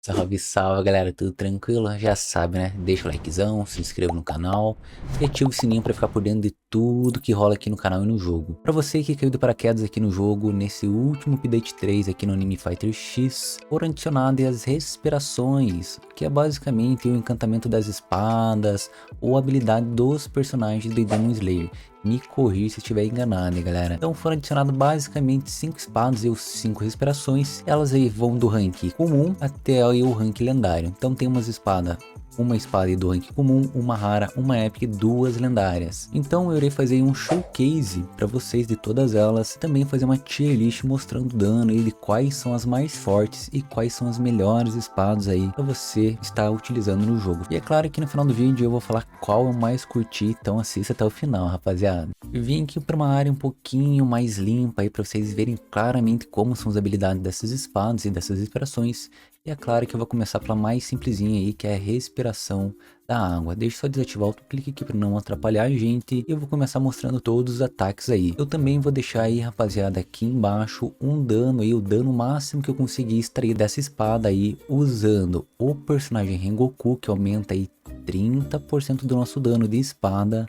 Salve, salve galera, tudo tranquilo? Já sabe, né? Deixa o likezão, se inscreva no canal e ativa o sininho para ficar por dentro de tudo que rola aqui no canal e no jogo. Para você que caiu de paraquedas aqui no jogo, nesse último update 3 aqui no Anime Fighter X, foram adicionadas as respirações, que é basicamente o encantamento das espadas ou habilidade dos personagens do Demon Slayer. Me corrija se estiver enganado, hein, galera. Então foram adicionados basicamente 5 espadas e 5 respirações. Elas aí vão do rank comum até aí o rank lendário. Então tem uma espada aí do rank comum, uma rara, uma épica e duas lendárias. Então eu irei fazer um showcase para vocês de todas elas. Também fazer uma tier list mostrando o dano e de quais são as mais fortes e quais são as melhores espadas aí para você estar utilizando no jogo. E é claro que no final do vídeo eu vou falar qual eu mais curti, então assista até o final, rapaziada. Eu vim aqui para uma área um pouquinho mais limpa aí para vocês verem claramente como são as habilidades dessas espadas e dessas inspirações. E é claro que eu vou começar pela mais simplesinha aí, que é a respiração da água. Deixa eu só desativar o clique aqui para não atrapalhar a gente. E eu vou começar mostrando todos os ataques aí. Eu também vou deixar aí, rapaziada, aqui embaixo um dano aí, o dano máximo que eu consegui extrair dessa espada aí, usando o personagem Rengoku, que aumenta aí 30% do nosso dano de espada.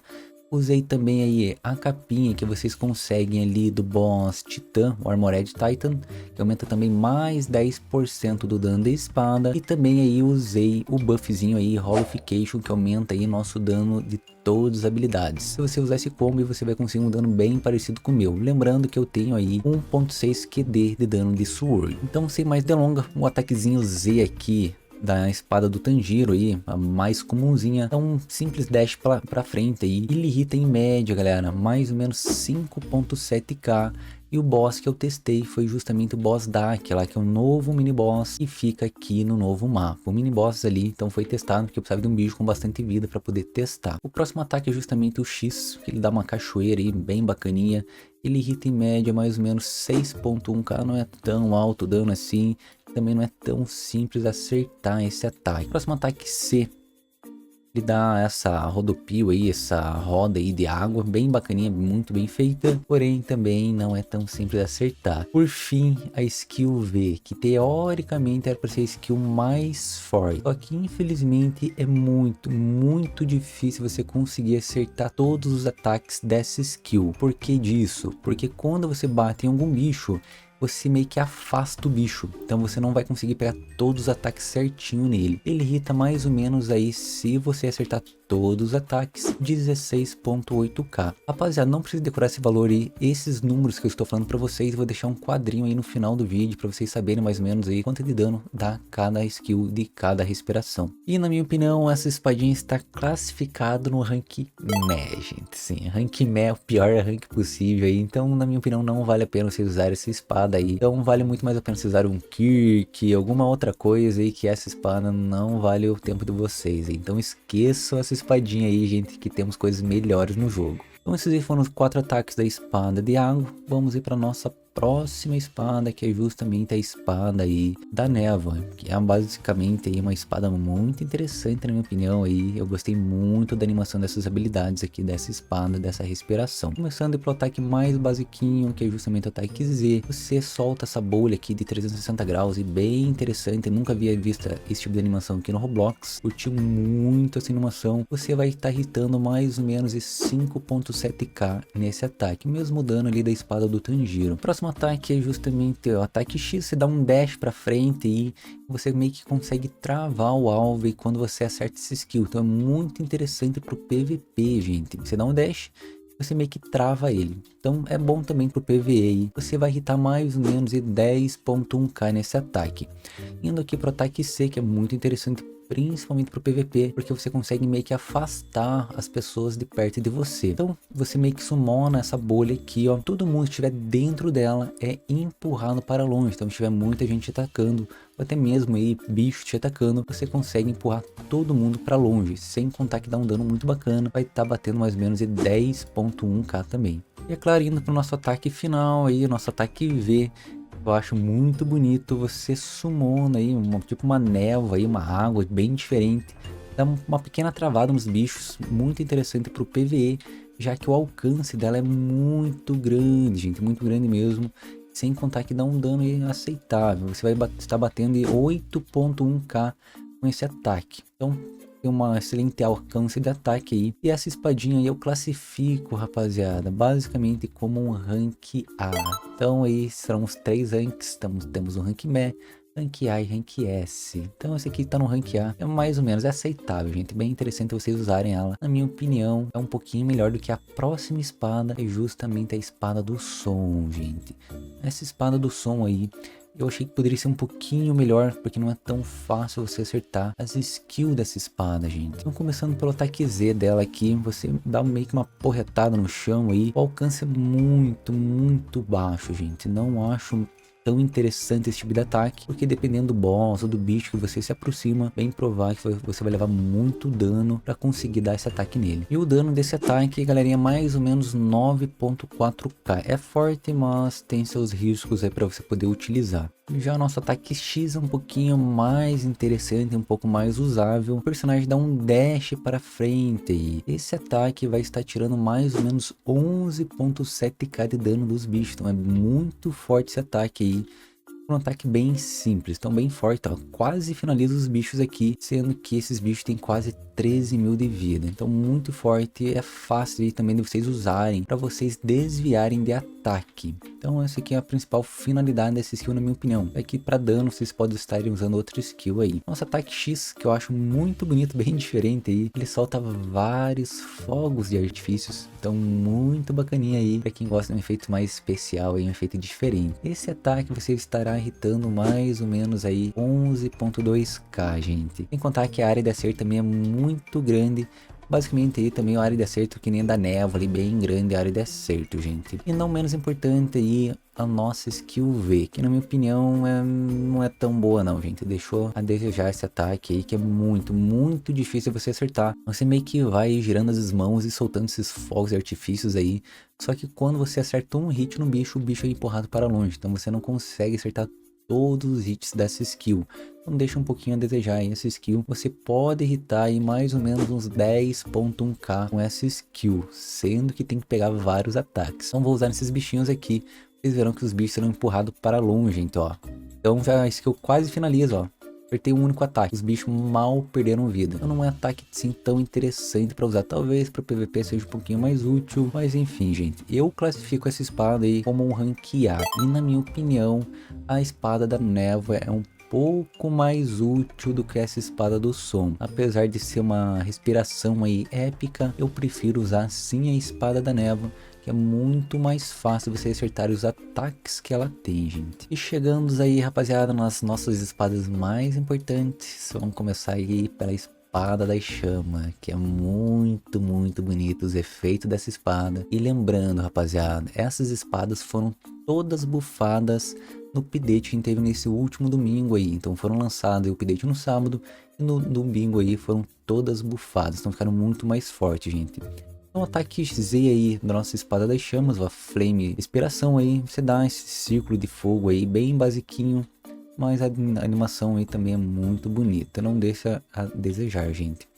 Usei também aí a capinha que vocês conseguem ali do boss Titã, o Armored Titan, que aumenta também mais 10% do dano da espada. E também aí usei o buffzinho aí, Holification, que aumenta aí nosso dano de todas as habilidades. Se você usar esse combo, você vai conseguir um dano bem parecido com o meu. Lembrando que eu tenho aí 1.6 QD de dano de Sword. Então, sem mais delongas, o ataquezinho Z aqui da espada do Tanjiro aí, a mais comumzinha, é um simples dash pra frente aí. Ele irrita em média, galera, mais ou menos 5.7k. E o boss que eu testei foi justamente o boss Dark, lá que é um novo mini boss que fica aqui no novo mapa. O mini boss ali, então foi testado porque eu precisava de um bicho com bastante vida para poder testar. O próximo ataque é justamente o X, que ele dá uma cachoeira aí bem bacaninha. Ele irrita em média mais ou menos 6.1k, não é tão alto o dano assim. Também não é tão simples acertar esse ataque. Próximo ataque C. Ele dá essa rodopio aí, essa roda aí de água, bem bacaninha, muito bem feita. Porém, também não é tão simples acertar. Por fim, a skill V, que teoricamente era para ser a skill mais forte. Só que infelizmente é muito difícil você conseguir acertar todos os ataques dessa skill. Por que disso? Porque quando você bate em algum bicho, você meio que afasta o bicho, então você não vai conseguir pegar todos os ataques certinho nele. Ele irrita mais ou menos aí, se você acertar todos os ataques, 16.8k. Rapaziada, não precisa decorar esse valor aí, esses números que eu estou falando para vocês, eu vou deixar um quadrinho aí no final do vídeo para vocês saberem mais ou menos aí quanto de dano dá cada skill de cada respiração. E na minha opinião, essa espadinha está classificada no rank Meh, gente. Sim, rank Meh é o pior rank possível aí, então na minha opinião não vale a pena vocês usarem essa espada aí. Então vale muito mais a pena vocês usarem um Kirk, alguma outra coisa aí, que essa espada não vale o tempo de vocês. Então esqueçam essa espadinha aí, gente, que temos coisas melhores no jogo. Então esses aí foram os 4 ataques da espada de água. Vamos ir para nossa próxima espada, que é justamente a espada aí da névoa, que é basicamente aí uma espada muito interessante na minha opinião aí. Eu gostei muito da animação dessas habilidades aqui dessa espada, dessa respiração. Começando pelo ataque mais basiquinho, que é justamente o ataque Z. Você solta essa bolha aqui de 360 graus e bem interessante. Eu nunca havia visto esse tipo de animação aqui no Roblox. Curti muito essa animação. Você vai estar hitando mais ou menos 5.7k nesse ataque, mesmo dano ali da espada do Tanjiro. Próximo ataque é justamente o ataque X. Você dá um dash pra frente e você meio que consegue travar o alvo e quando você acerta esse skill. Então é muito interessante pro PVP, gente. Você dá um dash, você meio que trava ele. Então é bom também pro PvE. Você vai hitar mais ou menos 10.1k nesse ataque. Indo aqui pro ataque C, que é muito interessante, principalmente pro PVP, porque você consegue meio que afastar as pessoas de perto de você. Então você meio que summona essa bolha aqui, ó. Todo mundo que estiver dentro dela é empurrado para longe. Então se tiver muita gente te atacando, ou até mesmo aí bicho te atacando, você consegue empurrar todo mundo para longe, sem contar que dá um dano muito bacana. Vai estar batendo mais ou menos 10.1k também. E é claro, indo pro nosso ataque final aí, nosso ataque V. Eu acho muito bonito, você summona aí, tipo uma névoa aí, uma água bem diferente. Dá uma pequena travada nos bichos, muito interessante para o PvE, já que o alcance dela é muito grande, gente, muito grande mesmo. Sem contar que dá um dano aí aceitável. Você vai estar batendo em 8.1k com esse ataque. Então tem uma excelente alcance de ataque aí. E essa espadinha aí eu classifico, rapaziada, basicamente como um rank A. Então aí serão os 3 ranks. Temos o rank Me, rank A e rank S. Então esse aqui tá no rank A, é mais ou menos, é aceitável, gente. Bem interessante vocês usarem ela. Na minha opinião, é um pouquinho melhor do que a próxima espada, é justamente a espada do som, gente. Essa espada do som aí, eu achei que poderia ser um pouquinho melhor, porque não é tão fácil você acertar as skills dessa espada, gente. Então começando pelo ataque Z dela aqui, você dá meio que uma porretada no chão aí. O alcance é muito baixo, gente. Não acho tão interessante esse tipo de ataque, porque dependendo do boss ou do bicho que você se aproxima, bem provável que você vai levar muito dano para conseguir dar esse ataque nele. E o dano desse ataque, galerinha, é mais ou menos 9.4k. É forte, mas tem seus riscos aí para você poder utilizar. Já o nosso ataque X é um pouquinho mais interessante, um pouco mais usável. O personagem dá um dash para frente e esse ataque vai estar tirando mais ou menos 11.7k de dano dos bichos. Então é muito forte esse ataque aí. Um ataque bem simples, então bem forte, ó. Quase finaliza os bichos aqui, sendo que esses bichos têm quase 13 mil de vida. Então muito forte, é fácil aí também de vocês usarem para vocês desviarem de ataque. Então essa aqui é a principal finalidade dessa skill, na minha opinião. É que para dano vocês podem estar usando outra skill aí. Nosso ataque X, que eu acho muito bonito, bem diferente aí. Ele solta vários fogos de artifícios, então muito bacaninha aí para quem gosta de um efeito mais especial aí, um efeito diferente. Esse ataque você estará irritando mais ou menos aí 11.2k, gente. Sem contar que a área de acerto também é muito grande. Basicamente aí também a área de acerto que nem a da névoa ali, bem grande a área de acerto, gente. E não menos importante aí a nossa skill V, que na minha opinião não é tão boa não, gente. Deixou a desejar esse ataque aí, que é muito difícil você acertar. Você meio que vai girando as mãos e soltando esses fogos e artifícios aí. Só que quando você acerta um hit no bicho, o bicho é empurrado para longe. Então você não consegue acertar todos os hits dessa skill. Então deixa um pouquinho a desejar aí essa skill. Você pode irritar aí mais ou menos uns 10.1k com essa skill, sendo que tem que pegar vários ataques. Então vou usar nesses bichinhos aqui. Vocês verão que os bichos serão empurrados para longe, então ó. Então já a skill quase finaliza, ó. Apertei um único ataque, os bichos mal perderam vida. Então não é um ataque assim tão interessante para usar. Talvez para PVP seja um pouquinho mais útil, mas enfim, gente. Eu classifico essa espada aí como um rank A. E na minha opinião, a espada da névoa é um pouco mais útil do que essa espada do som. Apesar de ser uma respiração aí épica, eu prefiro usar sim a espada da névoa, que é muito mais fácil você acertar os ataques que ela tem, gente. E chegando aí, rapaziada, nas nossas espadas mais importantes, vamos começar aí pela espada da chama, que é muito bonito os efeitos dessa espada. E lembrando, rapaziada, essas espadas foram todas bufadas no update que a gente teve nesse último domingo aí. Então foram lançados o update no sábado e no domingo aí foram todas bufadas, então ficaram muito mais fortes, gente. Então, ataque Z aí da nossa espada das chamas, a Flame Inspiração aí, você dá esse círculo de fogo aí, bem basiquinho, mas a animação aí também é muito bonita, não deixa a desejar, gente.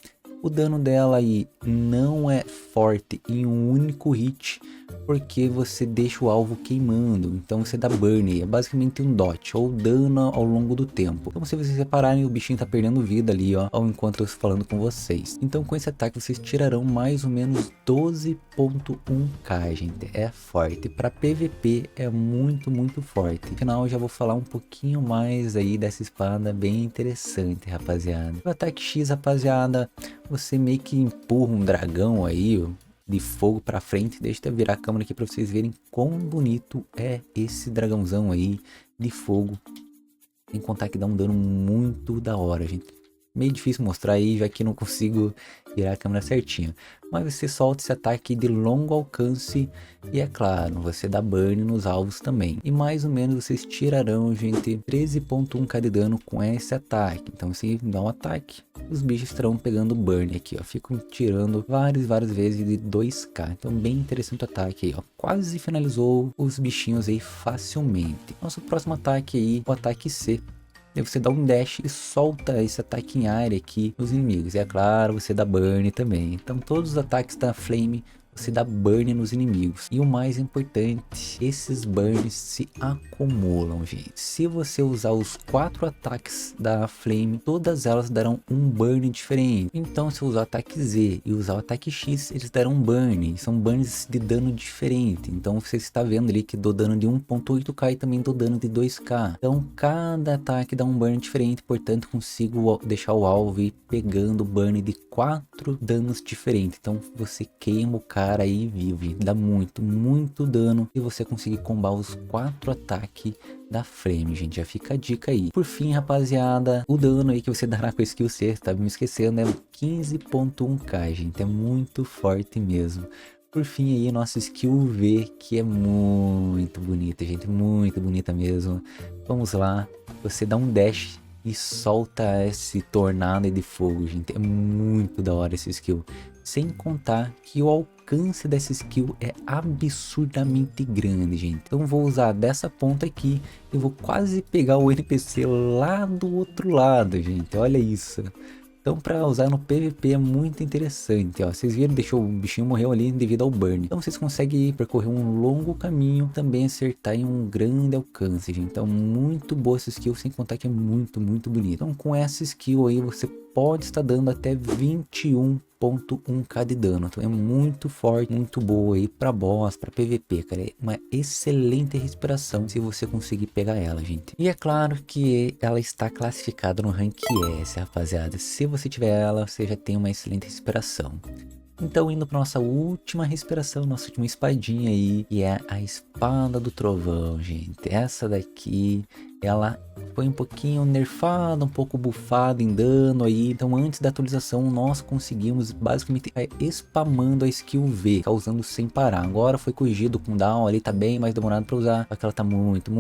O dano dela aí não é forte em um único hit, porque você deixa o alvo queimando, então você dá burn, é basicamente um dot, ou dano ao longo do tempo. Então se vocês repararem, o bichinho tá perdendo vida ali, ó, ao enquanto eu estou falando com vocês. Então com esse ataque vocês tirarão mais ou menos 12.1k, gente, é forte. Para PVP é muito forte. Afinal, eu já vou falar um pouquinho mais aí dessa espada bem interessante, rapaziada. O ataque X, rapaziada, você meio que empurra um dragão aí, ó, de fogo pra frente. Deixa eu virar a câmera aqui pra vocês verem quão bonito é esse dragãozão aí de fogo. Sem contar que dá um dano muito da hora, gente. Meio difícil mostrar aí, já que não consigo virar a câmera certinho. Mas você solta esse ataque de longo alcance e é claro, você dá burn nos alvos também. E mais ou menos vocês tirarão, gente, 13.1k de dano com esse ataque. Então você dá um ataque, os bichos estarão pegando burn aqui, ó. Ficam tirando várias vezes de 2k. Então bem interessante o ataque aí, ó. Quase finalizou os bichinhos aí facilmente. Nosso próximo ataque aí, o ataque C. Daí você dá um dash e solta esse ataque em área aqui nos inimigos. E é claro, você dá burn também. Então todos os ataques da Flame você dá burn nos inimigos. E o mais importante, esses burns se acumulam, gente. Se você usar os 4 ataques da Flame, todas elas darão um burn diferente. Então se eu usar o ataque Z e usar o ataque X, eles darão um burn. São burns de dano diferente. Então você está vendo ali que dou dano de 1.8k e também dou dano de 2k. Então cada ataque dá um burn diferente, portanto consigo deixar o alvo ir pegando burn de 4 danos diferentes. Então você queima o cara aí e vive. Dá muito dano e você conseguir combar os 4 ataques da Flame, gente. Já fica a dica aí. Por fim, rapaziada, o dano aí que você dará com a skill C, tava me esquecendo, é 15.1k, gente. É muito forte mesmo. Por fim aí, nossa skill V, que é muito bonita, gente. Muito bonita mesmo. Vamos lá. Você dá um dash e solta esse tornado de fogo, gente. É muito da hora essa skill. Sem contar que o alcance dessa skill é absurdamente grande, gente. Então vou usar dessa ponta aqui e vou quase pegar o NPC lá do outro lado, gente. Olha isso. Então para usar no PVP é muito interessante, ó. Vocês viram, deixou o bichinho morreu ali devido ao burn. Então vocês conseguem percorrer um longo caminho, também acertar em um grande alcance, gente. Então muito boa essa skill, sem contar que é muito bonita. Então com essa skill aí você pode estar dando até 21.1k de dano. Então é muito forte, muito boa aí pra boss, pra PVP, cara. É uma excelente respiração se você conseguir pegar ela, gente. E é claro que ela está classificada no rank S, rapaziada. Se você tiver ela, você já tem uma excelente respiração. Então indo para nossa última respiração, nossa última espadinha aí, que é a Espada do Trovão, gente. Essa daqui, ela foi um pouquinho nerfada, um pouco bufada em dano aí. Então antes da atualização nós conseguimos basicamente spamando a skill V, causando sem parar. Agora foi corrigido com down ali, tá bem mais demorado para usar, só que ela tá muito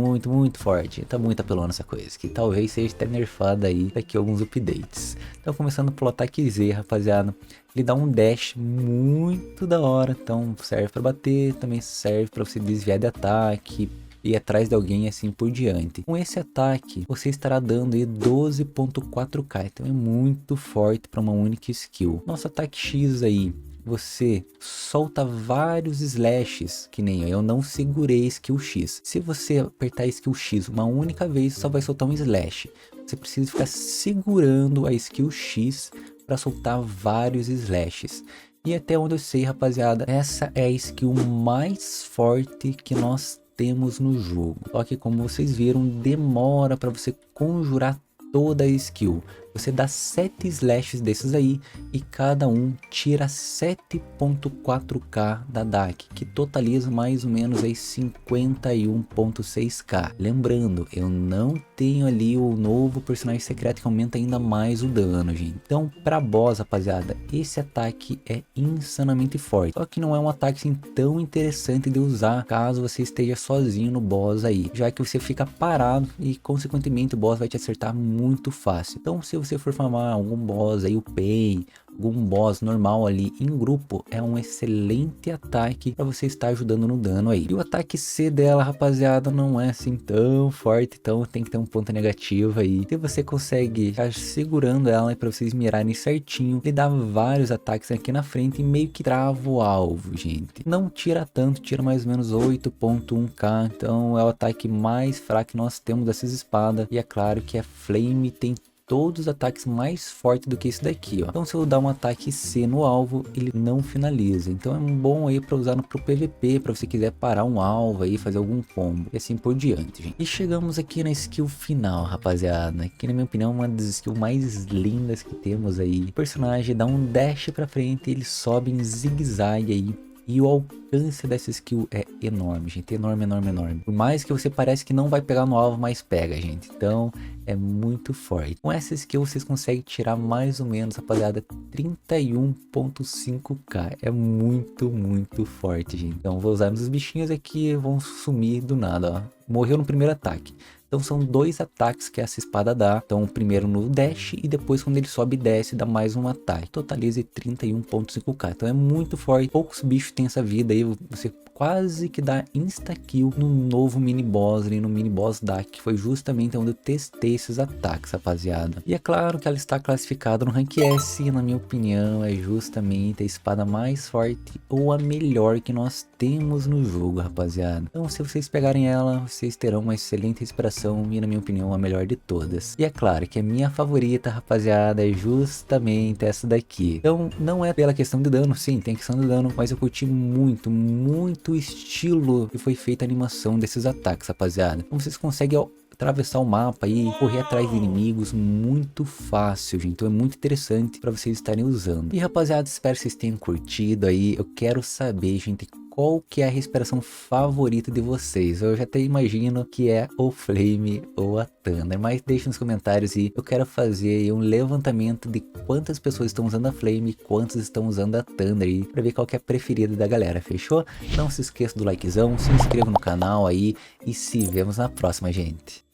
forte. Tá muito apelona essa coisa, que talvez seja até nerfada aí daqui a alguns updates. Então começando pelo ataque Z, rapaziada. Ele dá um dash muito da hora, então serve para bater, também serve para você desviar de ataque, ir atrás de alguém assim por diante. Com esse ataque, você estará dando aí 12.4k, então é muito forte para uma única skill. Nosso ataque X aí, você solta vários slashes, que nem eu não segurei skill X. Se você apertar skill X uma única vez, só vai soltar um slash. Você precisa ficar segurando a skill X para soltar vários slashes. E até onde eu sei, rapaziada, essa é a skill mais forte que nós temos no jogo. Só que como vocês viram, demora para você conjurar toda a skill. Você dá 7 slashes desses aí e cada um tira 7.4k da DAC, que totaliza mais ou menos aí 51.6k. Lembrando, eu não tenho ali o novo personagem secreto que aumenta ainda mais o dano, gente. Então pra boss, rapaziada, esse ataque é insanamente forte. Só que não é um ataque assim tão interessante de usar caso você esteja sozinho no boss aí, já que você fica parado e consequentemente o boss vai te acertar muito fácil. Então se você for farmar algum boss aí, o Pain, algum boss normal ali em grupo, é um excelente ataque para você estar ajudando no dano aí. E o ataque C dela, rapaziada, não é assim tão forte, então tem que ter um ponto negativo aí. Se você consegue ficar segurando ela para vocês mirarem certinho, ele dá vários ataques aqui na frente e meio que trava o alvo, gente. Não tira tanto, tira mais ou menos 8.1k, então é o ataque mais fraco que nós temos dessas espadas. E é claro que a Flame tem todos os ataques mais fortes do que esse daqui, ó. Então se eu dar um ataque C no alvo, ele não finaliza. Então é um bom aí para usar pro PVP, para você quiser parar um alvo aí, fazer algum combo e assim por diante, gente. E chegamos aqui na skill final, rapaziada, que na minha opinião é uma das skills mais lindas que temos aí. O personagem dá um dash para frente, ele sobe em zigue-zague aí. E o alcance dessa skill é enorme, gente, enorme. Por mais que você parece que não vai pegar no alvo, mas pega, gente. Então é muito forte. Com essa skill vocês conseguem tirar mais ou menos, rapaziada, 31.5k. É muito forte, gente. Então vou usar nos bichinhos aqui e vão sumir do nada, ó. Morreu no primeiro ataque. Então são 2 ataques que essa espada dá. Então primeiro no dash e depois quando ele sobe e desce dá mais um ataque. Totaliza 31.5k. Então é muito forte. Poucos bichos têm essa vida aí. Você quase que dar insta-kill no novo mini-boss ali, no mini-boss Dark, que foi justamente onde eu testei esses ataques, rapaziada. E é claro que ela está classificada no Rank S, e na minha opinião é justamente a espada mais forte ou a melhor que nós temos no jogo, rapaziada. Então se vocês pegarem ela, vocês terão uma excelente respiração e na minha opinião a melhor de todas. E é claro que a minha favorita, rapaziada, é justamente essa daqui. Então não é pela questão de dano, sim, tem questão de dano, mas eu curti muito o estilo que foi feita a animação desses ataques, rapaziada. Então vocês conseguem atravessar o mapa e correr atrás de inimigos muito fácil, gente. Então é muito interessante para vocês estarem usando. E rapaziada, espero que vocês tenham curtido aí. Eu quero saber, gente, qual que é a respiração favorita de vocês. Eu já até imagino que é o Flame ou a Thunder, mas deixe nos comentários e eu quero fazer aí um levantamento de quantas pessoas estão usando a Flame e quantas estão usando a Thunder aí, pra ver qual que é a preferida da galera, fechou? Não se esqueça do likezão, se inscreva no canal aí e se vemos na próxima, gente.